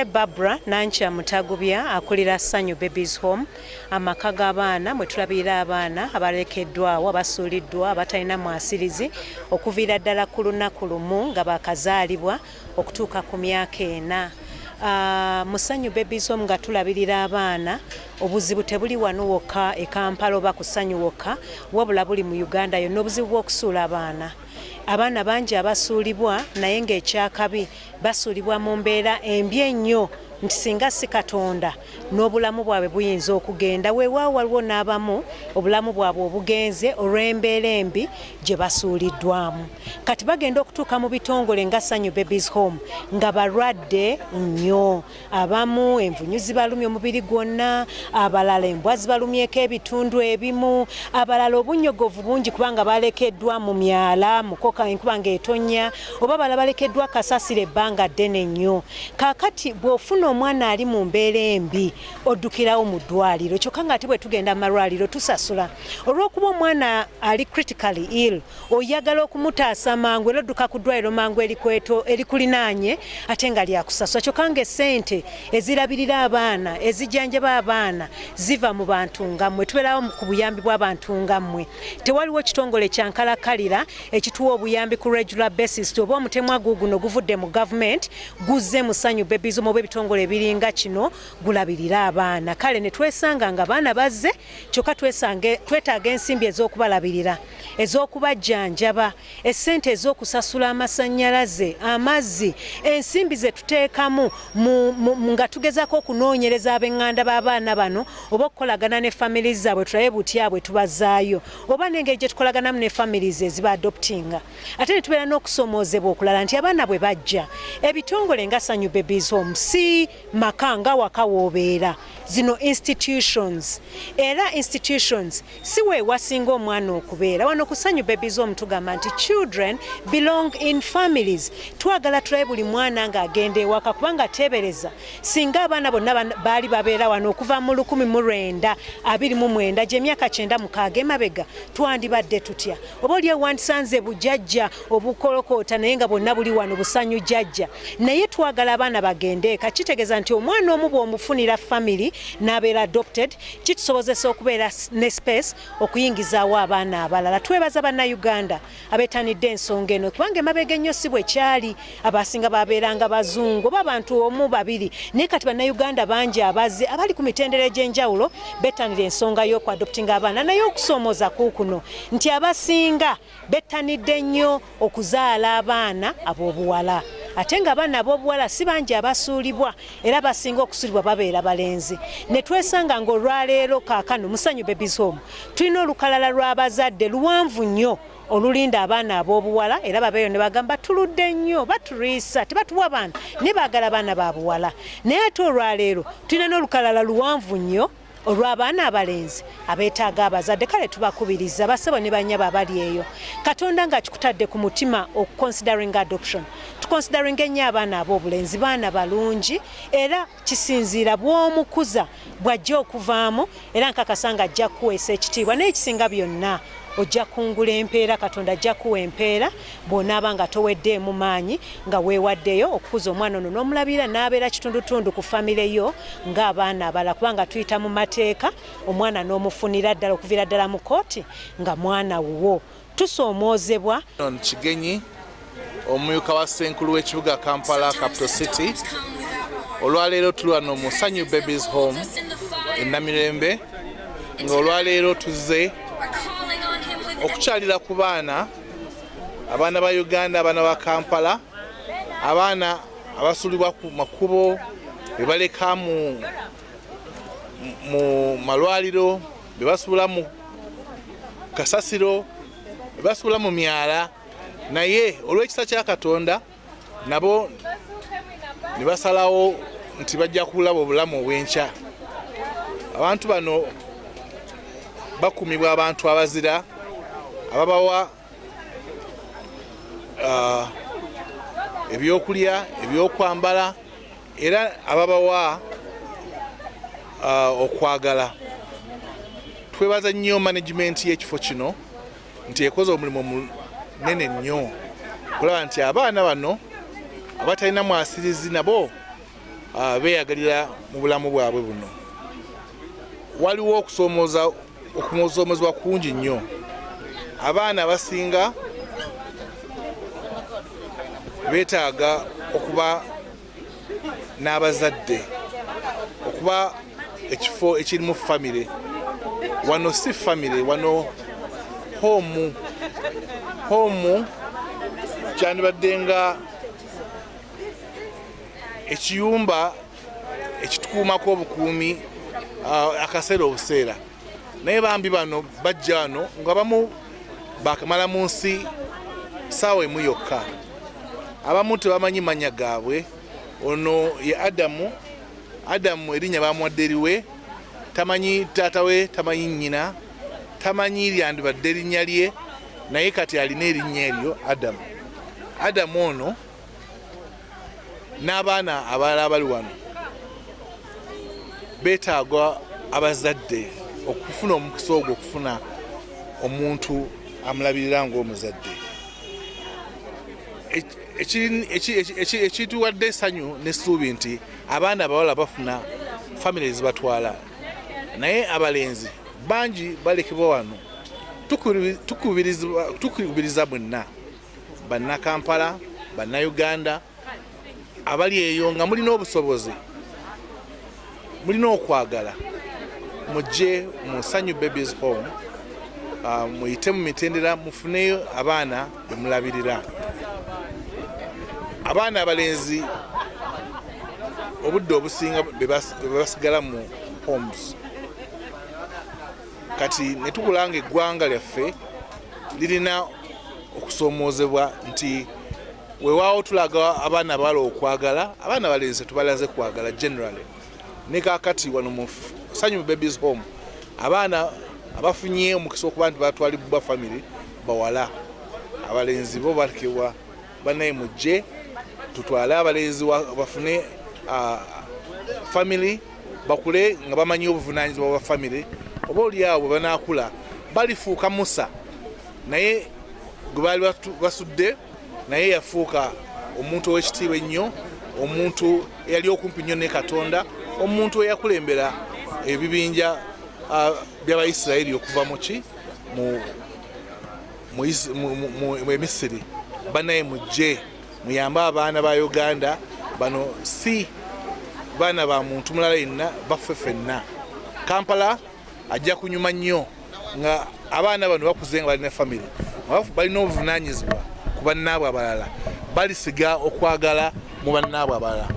Barbara Nancha Mutagubya akulira Sanyu Babies Home amaka g'abaana mwe tulabira abaana abalekeddwawo abasuuliddwa abatalina mwasirizi okuviira ddala ku lunaku lumu nga bakazaalibwa okutuuka ku myaka 4. Mu Sanyu Babies Home nga tulabirira abaana obuzibu tebuli wano wokka e Kampala oba ku Sanyu wokka wabula buli mu Uganda yonna obuzibu bw'okusuula abaana. Abaana bangi abasuulibwa naye ng'ekyakabi basuulibwa mu mbeera embi ennyo nti singa si Katonda n'obulamu bwabwe buyinza okugenda weewaawo waliwo n'abamu obulamu bwabwe obugenze olw'embeera embi gye basuuliddwamu. Kati bagenda okutuuka mu bitongole nga Sanyu Babies Home nga balwadde nnyo, abamu envunyu zibalumye omubiri gwonna, abalala embwa zibalumyeko ebitundu ebimu, abalala obunyogovu bungi kubanga balekeddwa mu myala mukoka enkuba ng'etonnya oba balala balekeddwa kasasira ebbanga ddene nnyo. Kaakati bw'ofuna omwana ali mu mbeera embi oddukirawo mu ddwaliro kyokka nga ate bwe tugenda mu malwaliro tusasula. Olw'okuba omwana ali critically ill oyagala okumutaasa mangu era odduka ku ddwaliro mangu erikulinaanye ate nga lyakusasula kyokka nga essente ezirabirira abaana ezijjanjaba abaana ziva mu bantu ngammwe tubeerawo ku buyambi bw'abantu ngammwe. Tewaliwo kitongole kyankalakalira ekituwa obuyambi ku regular basis oba omutemwa guno guvudde mu government guzze mu Sanyu Babies Home oba ebitongole ebiringa kino gulabirira abaana. Kale ne twesanga nga abaana bazze kyokka twetaaga ensimbi ez'okubalabirira ez'okubajjanjaba essente ez'okusasula amasannyalaze amazzi ensimbi ze tuteekamu nga tugezako okunoonyereza ab'eŋŋanda b'abaana bano oba okukolagana ne families zaabwe tulabe butya bwe tubazaayo oba n'engeri gye tukolaganamu ne families eziba adoptinga. Ate ne tubeera n'okusoomoozebwa okulala nti abaana bwe bajja ebitongole nga Sanyu Babies Home si maka nga waka woobeera zino institutions era institutions si we wasinga omwana okubeera wano ku Sanyu Babies Home tugamba nti children belong in families. Twagala tulabe buli mwana ng'agenda ewaka kubanga teebereza singa abaana bonna baali babeera wano okuva mu 1929 gy'emyaka 96 emabega twandibadde tutya oba oli ewandisanze bujjajja obukolokoota naye nga bonna buli wano busanyu jjajja naye twagala abaana bagende eka kitegeeza nti omwana omu bw'omufunira family n'abeera adopted kitusobozesa okubeera ne space okuyingizaawo abaana abalala. Twebaza bannayuganda abeetanidde ensonga eno kubanga emabega ennyo si bwe kyali abasinga babeeranga bazungu oba abantu omu babiri naye kati bannayuganda bangi abazze abali ku mitendera egy'enjawulo bettanira ensonga y'okwadoptinga abaana naye okusoomooza kuukuno nti abasinga bettanidde nnyo okuzaala abaana ab'obuwala ate nga abaana ab'obuwala si bangi abasuulibwa era basinga okusuulibwa babeera balenzi. Ne twesanga ng'olwaleero kaakano mu Sanyu Babies Home tulina olukalala lw'abazadde luwanvu nnyo olulinda abaana ab'obuwala era babeeyo ne bagamba tuludde nnyo baturiisa tebatuwa baana ne baagala baana ba buwala. Naye ate olwaleero tulina n'olukalala luwanvu nnyo olw'abaana abalenzi abeetaaga abazadde. Kale tubakubiriza basebo ne bannyabo abali eyo Katonda nga kikutadde ku mutima okuconsidering adoption tuconsidering ennyo abaana ab'obulenzi baana balungi era kisinziira bw'omukuza bw'ajja okuvaamu era nkakasa nga ajja kuweesa ekitiibwa n'ekisinga byonna ojja kungula empeera Katonda ajja kuwa empeera bw'onaaba nga toweddeemu maanyi nga weewaddeyo okukuza omwana ono n'omulabira n'abeera kitundutundu ku famire yo ng'abaana abala kubanga tuyita mu mateeka omwana n'omufunira ddala okuviira ddala mu kooti nga mwana wuwo. Tusoomoozebwa Kigenyi omumyuka wa Ssenkulu w'ekibuga Kampala Capital City olwaleero tuli wano mu Sanyu Babies Home e Namirembe ng'olwaleero tuzze okukyalira ku baana abaana ba Uganda abaana ba Kampala abaana abasuulibwa ku makubo be baleka mu malwaliro be basuula mu kasasiro be basuula mu myala naye olw'ekisa kya Katonda nabo ne basalawo nti bajja kulaba obulamu obw'enkya. Abantu bano bakumibwa abantu abazira ababawa ebyokulya ebyokwambala era ababawa okwagala. Twebaza nnyo management y'ekifo kino nti ekoze omulimu munene nnyo kulaba nti abaana bano abatalina mwasirizi nabo beeyagalira mu bulamu bwabwe buno. Waliwo okusoomozebwa kungi nnyo. Abaana abasinga beetaaga okuba n'abazadde, okuba ekifo ekirimu famire. Wano si famire, wano home kyandibadde nga ekiyumba ekitukuumako obukuumi akaseera obuseera. Naye bambi bano bajja wano nga bamu bakamala mu nsi ssaawa emu yokka. Abamu tebamanyi mannya gaabwe. Ono ye Adamu erinnya bamuwadde eriwe, tamanyi taata we, tamanyi nnyina, tamanyi lyandibadde erinnya lye, naye kati alina erinnya eryo Adamu ono n'abaana abalala abali wano beetaaga abazadde okufuna omukisa ogwo, okufuna omuntu amulabirira ng'omuzadde. Ekituwadde essanyu n'essuubi nti abaana abawala bafuna famire zibatwala, naye abalenzi bangi balekebwa wano. Tukubiriza mwenna, bannakampala, bannayuganda abali eyo nga mulina obusobozi, mulina okwagala, mujje mu Sanyu Babies Home, muyite mu mitendera, mufuneyo abaana bemulabirira. Abaana abalenzi obudde obusinga bebasigala mu homes. Kati netukulanga eggwanga lyaffe lirina okusoomoozebwa nti weewaawo tulaga abaana abawala okwagala, abaana abalenzi tubalaze kwagala generally. Ne kaakati wano mu Sanyu Babies Home abaana abafunye omukisa okuba nti batwalibwa famire bawala, abalenzi bo balekebwa. Banaye mujje tutwale abalenzi bafune family, bakule nga bamanyi obuvunaanyizibwa bwa family. Oba oliawo bwe banaakula balifuuka Musa, naye gwe baali basudde naye yafuuka omuntu ow'ekitiibwa ennyo, omuntu eyali okumpi nnyo ne Katonda, omuntu eyakulembera ebibinja by'Abayisirayiri okuva mu Misiri. Banaye mujje muyambe abaana ba Uganda. Bano si baana ba muntu mulala yenna, baffe ffenna. Kampala ajja kunyuma nnyo nga abaana bano bakuze nga balina famire, balina obuvunaanyizibwa ku bannaabwe abalala, balisiga okwagala mu bannaabwe abalala.